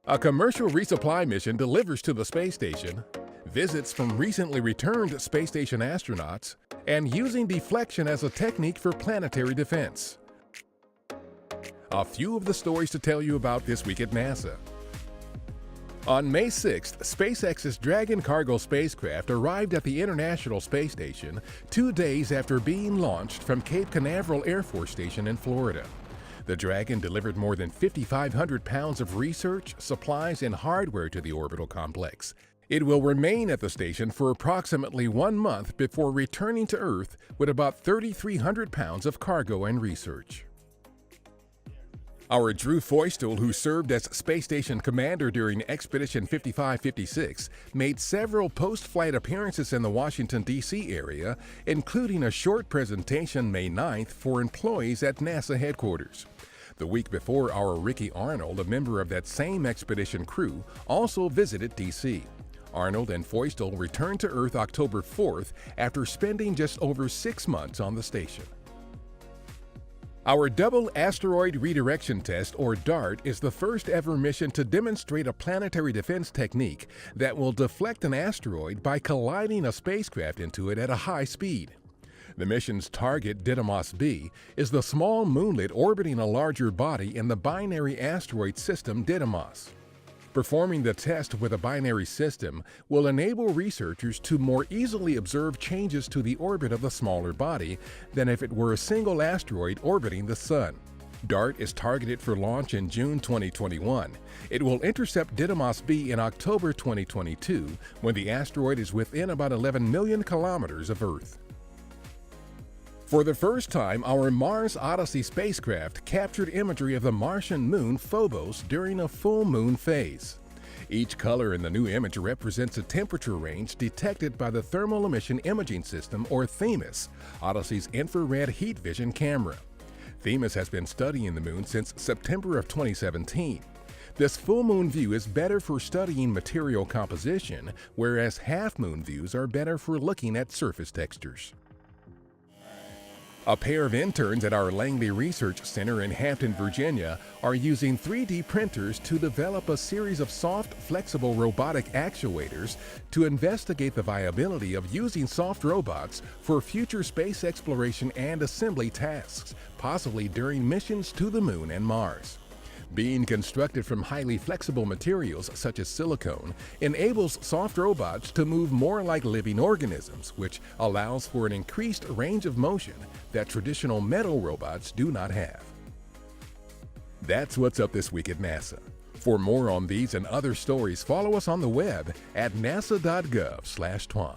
A commercial resupply mission delivers to the space station, visits from recently returned space station astronauts, and using deflection as a technique for planetary defense. A few of the stories to tell you about this week at NASA. On May 6th, SpaceX's Dragon cargo spacecraft arrived at the International Space Station 2 days after being launched from Cape Canaveral Air Force Station in Florida. The Dragon delivered more than 5,500 pounds of research, supplies, and hardware to the orbital complex. It will remain at the station for approximately 1 month before returning to Earth with about 3,300 pounds of cargo and research. Our Drew Feustel, who served as Space Station Commander during Expedition 5556, made several post-flight appearances in the Washington, D.C. area, including a short presentation May 9th for employees at NASA headquarters. The week before, our Ricky Arnold, a member of that same expedition crew, also visited D.C. Arnold and Feustel returned to Earth October 4th after spending just over 6 months on the station. Our Double Asteroid Redirection Test, or DART, is the first ever mission to demonstrate a planetary defense technique that will deflect an asteroid by colliding a spacecraft into it at a high speed. The mission's target, Didymos B, is the small moonlet orbiting a larger body in the binary asteroid system Didymos. Performing the test with a binary system will enable researchers to more easily observe changes to the orbit of the smaller body than if it were a single asteroid orbiting the Sun. DART is targeted for launch in June 2021. It will intercept Didymos B in October 2022 when the asteroid is within about 11 million kilometers of Earth. For the first time, our Mars Odyssey spacecraft captured imagery of the Martian moon Phobos during a full moon phase. Each color in the new image represents a temperature range detected by the Thermal Emission Imaging System, or THEMIS, Odyssey's infrared heat vision camera. THEMIS has been studying the moon since September of 2017. This full moon view is better for studying material composition, whereas half moon views are better for looking at surface textures. A pair of interns at our Langley Research Center in Hampton, Virginia, are using 3D printers to develop a series of soft, flexible robotic actuators to investigate the viability of using soft robots for future space exploration and assembly tasks, possibly during missions to the Moon and Mars. Being constructed from highly flexible materials such as silicone enables soft robots to move more like living organisms, which allows for an increased range of motion that traditional metal robots do not have. That's what's up this week at NASA. For more on these and other stories, follow us on the web at nasa.gov/twan.